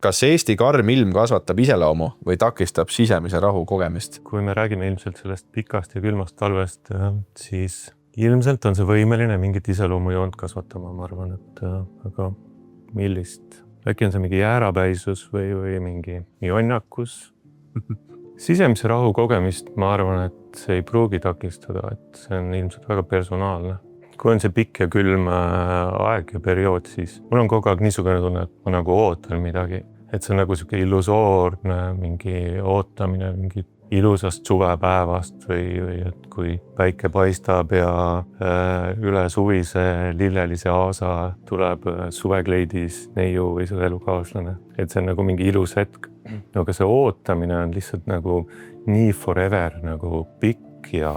Kas Eesti karm ilm kasvatab iseloomu või takistab sisemise rahu kogemist? Kui me räägime ilmselt sellest pikast ja külmast talvest, siis ilmselt on see võimeline mingit iseloomujoont kasvatama, ma arvan, et aga millist? Äkki on see mingi jäärapäisus või mingi jonnakus? Sisemise rahu kogemist, ma arvan, et see ei pruugi takistada, et see on ilmselt väga personaalne. Kui on see pikk ja külm aeg ja periood, siis mul on kogu aeg niisugune tunne, et ma nagu ootan midagi. Et see on nagu selline illusoorne, mingi ootamine, mingi ilusast suvepäevast või et kui päike paistab ja üle suvise lillelise aasa tuleb suvekleidis neiu või su elukaaslane. Et see on nagu mingi ilus hetk. Aga see ootamine on lihtsalt nagu nii forever, nagu pikk ja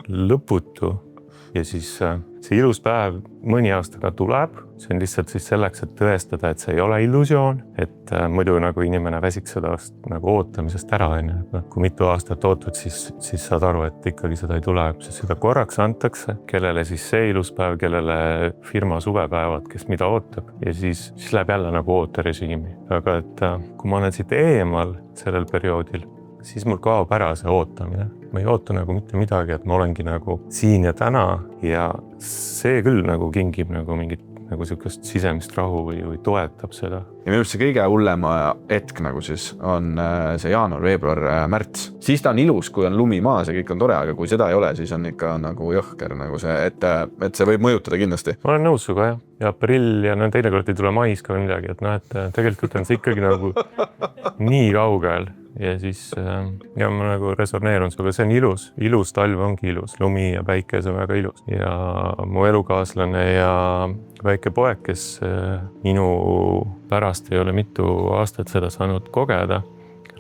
lõputu. Ja siis see ilus päev mõni aastaga tuleb. See on lihtsalt siis selleks, et tõestada, et see ei ole illusioon. Et muidu nagu inimene väsiks seda nagu ootamisest ära. Kui mitu aastat ootad, siis saad aru, et ikkagi seda ei tule. Seda korraks antakse, kellele siis see ilus päev, kellele firma suvepäevad, kes mida ootab. Ja siis läheb jälle nagu ooterežiimi. Aga et kui ma olen siit eemal sellel perioodil, siis mul kaob ära see ootamine. Ma ei oota nagu mitte midagi, et ma olengi nagu siin ja täna ja see küll nagu kingib nagu mingit nagu sihukest sisemist rahu või toetab seda. Ja minu arust see kõige hullem hetk nagu siis on see jaanuar, veebruar, märts. Siis ta on ilus, kui on lumi maas ja kõik on tore, aga kui seda ei ole, siis on ikka nagu jõhker nagu see, et see võib mõjutada kindlasti. Ma olen nõus suga, jah. Ja aprill ja teinekord ei tule mais ka või midagi, et et tegelikult on see ikkagi nagu nii kaugel. Ja siis ja ma nagu resoneerun suga, see on ilus. Ilus talv ongi ilus. Lumi ja päike, see on väga ilus. Ja mu elukaaslane ja väike poeg, kes minu pärast ei ole mitu aastat seda saanud kogeda,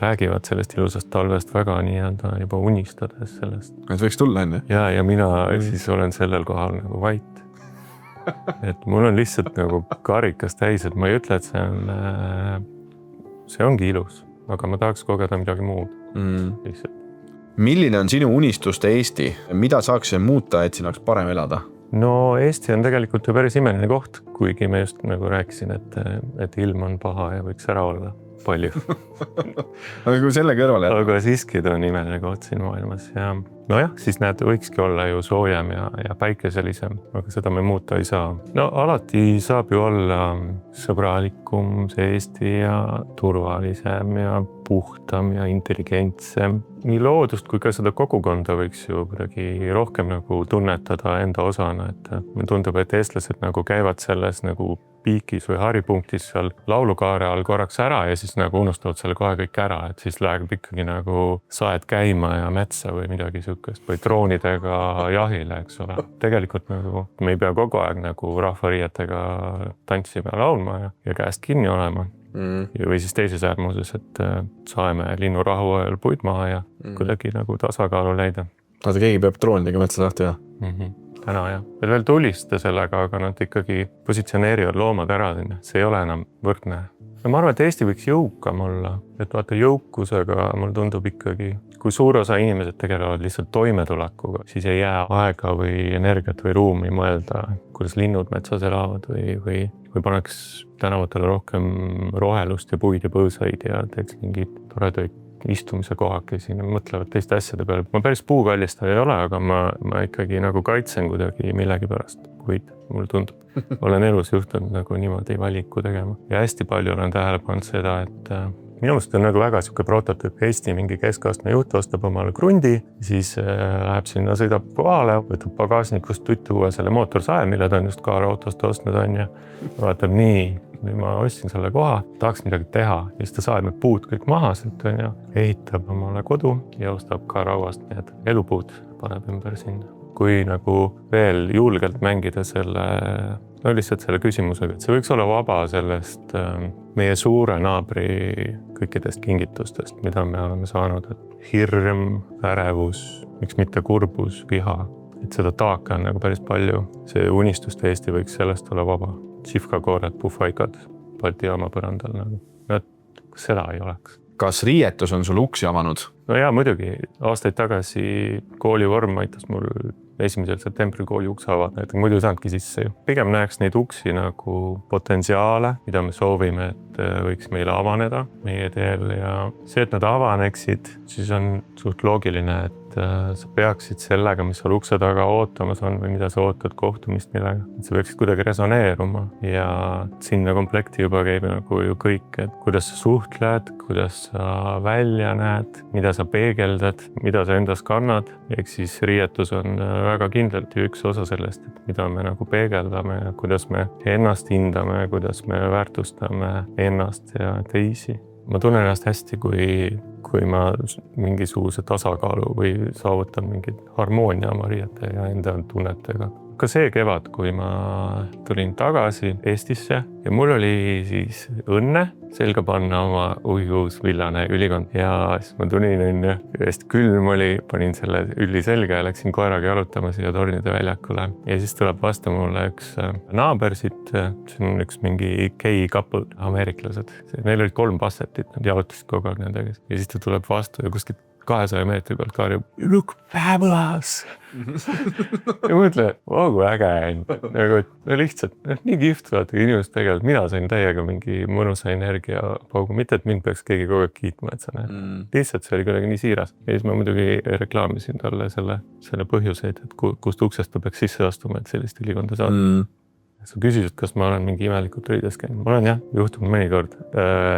räägivad sellest ilusast talvest väga nii-öelda juba unistades sellest. Et võiks tulla enne? Ja mina siis olen sellel kohal nagu vait. Et mul on lihtsalt nagu karikas täis, et ma ei ütle, et see ongi ilus. Aga ma tahaks kogeda midagi muud. Lihtsalt. Milline on sinu unistuste Eesti? Mida saaks muuta, et siin oleks parem elada? No Eesti on tegelikult ju päris imeline koht, kuigi me just nagu rääkisin, et ilm on paha ja võiks ära olla palju. Aga kui selle kõrvale... Aga siiski ta on imeline koht siin maailmas ja nojah, siis võikski olla ju soojem ja päikeselisem, aga seda me muuta ei saa. No alati saab ju olla sõbralikum see Eesti ja turvalisem ja puhtam ja intelligentsem. Nii loodust kui ka seda kogukonda võiks ju kuidagi rohkem nagu tunnetada enda osana, et me tundub, et eestlased nagu käivad selles nagu piikis või haripunktis seal laulukaare all korraks ära ja siis nagu unustavad selle kohe kõik ära, et siis läheb ikkagi nagu saed käima ja metsa või midagi sihukest või droonidega jahile, eks ole. Tegelikult nagu me ei pea kogu aeg nagu rahvariietega tantsima ja laulma ja käest kinni olema. Või siis teises äärmuses, et saame linnurahu ajal puid maha ja kuidagi nagu tasakaalu leida. Vaata, keegi peab droonidega metsa lahti ja? Täna jah. Veel tulista sellega, aga nad ikkagi positsioneerivad loomad ära sinna. See ei ole enam võrdne. Ja ma arvan, et Eesti võiks jõukam olla. Et vaata jõukusega mul tundub ikkagi, kui suur osa inimesed tegelevad lihtsalt toimetulekuga, siis ei jää aega või energiat või ruumi mõelda, kuidas linnud metsas elavad või paneks tänavatele rohkem rohelust ja puid ja põõsaid ja teeks mingid toredaid istumise kohakesi, mõtlevad teiste asjade peale. Ma päris puukallistaja ei ole, aga ma ikkagi nagu kaitsen kuidagi millegi pärast puid, mulle tundub. Olen elus juhtunud nagu niimoodi valiku tegema. Ja hästi palju olen tähele pannud seda, et minu meelest on nagu väga siuke prototüüp. Eesti mingi keskastme juht ostab omale krundi, siis läheb sinna, sõidab kohale, võtab pagasnikust tuua selle mootorsae, mille ta on just kaarautost ostnud on ja vaatab nii, ma ostsin selle koha, tahaks midagi teha ja siis ta saeb need puud kõik maha, ehitab omale kodu ja ostab ka rauast need elupuud, paneb ümber sinna. Kui nagu veel julgelt mängida lihtsalt selle küsimusega, et see võiks olla vaba sellest meie suure naabri kõikidest kingitustest, mida me oleme saanud, et hirm, ärevus, miks mitte kurbus, viha, et seda taaka on nagu päris palju. See unistuste Eesti võiks sellest olla vaba. Sihvkakoored, puhvaikad, Balti jaama põrandal nagu. Kas seda ei oleks? Kas riietus on sul uksi avanud? No jaa, muidugi. Aastaid tagasi koolivorm aitas mul 1. septembril kooli ukse avada, et muidu ei saanudki sisse ju. Pigem näeks neid uksi nagu potentsiaale, mida me soovime, et võiks meile avaneda meie teel ja see, et nad avaneksid, siis on suht loogiline, et sa peaksid sellega, mis seal ukse taga ootamas on või mida sa ootad kohtumist millega, et see peaksid kuidagi resoneeruma ja sinna komplekti juba käib nagu ju kõik, et kuidas sa suhtled, kuidas sa välja näed, mida sa peegeldad, mida sa endas kannad, ehk siis riietus on väga kindlalt ju üks osa sellest, et mida me nagu peegeldame ja kuidas me ennast hindame, kuidas me väärtustame ennast ja teisi. Ma tunnen ennast hästi, kui ma mingisuguse tasakaalu või saavutan mingit harmoonia oma riiete ja enda tunnetega. Ka see kevad, kui ma tulin tagasi Eestisse ja mul oli siis õnne selga panna oma uus villane ülikond ja siis ma tulin hästi külm oli, panin selle ülli selga ja läksin koeraga jalutama siia Tornide väljakule ja siis tuleb vastu mulle üks naaber siit, see on üks mingi gay couple, ameeriklased. Neil olid 3 bassetit, nad jalutasid kogu aeg nendega ja siis ta tuleb vastu ja kuskilt 200 meetri pealt karjub, you look fabulous. Ja mõtle, kui äge on. Nagu, no lihtsalt, nii kihvt vaata, inimesed tegelikult, mina sain täiega mingi mõnusa energiapaugu, mitte et mind peaks keegi kogu aeg kiitma, et sa näed. Lihtsalt see oli kuidagi nii siiras. Ja siis ma muidugi reklaamisin talle selle põhjuseid, et kust uksest ta peaks sisse astuma, et sellist ülikonda saada. Sa küsisid, kas ma olen mingi imelikult riides käinud. Ma olen jah, juhtunud mõnikord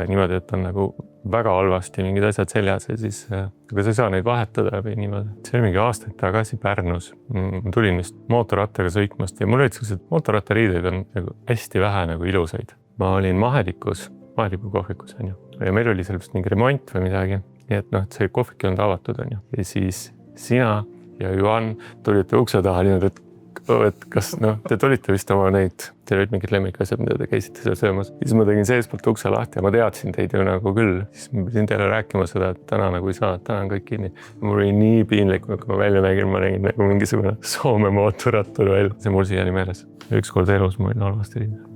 niimoodi, et on nagu väga halvasti mingid asjad seljas ja siis aga sa ei saa neid vahetada või niimoodi. See oli mingi aastaid tagasi Pärnus. Ma tulin vist mootorrattaga sõitmast ja mul olid sellised mootorrattariideid on nagu hästi vähe nagu ilusaid. Ma olin Mahetiku kohvikus on ju. Ja meil oli seal vist mingi remont või midagi. Nii et noh, et see kohvik ei olnud avatud on ju. Ja siis sina ja Juhan tulite ukse taha niimoodi, et kas te tulite vist oma neid, teil olid mingid lemmikasjad, mida te käisite seal söömas. Siis ma tegin seespoolt ukse lahti ja ma teadsin teid ju nagu küll. Siis ma pidin teile rääkima seda, et täna nagu ei saa, täna on kõik kinni. Mul oli nii piinlik, kui ma välja nägin, ma nägin nagu mingisugune Soome mootorrattur välja. See mul siiani meeles. Ükskord elus ma olin halvasti riides.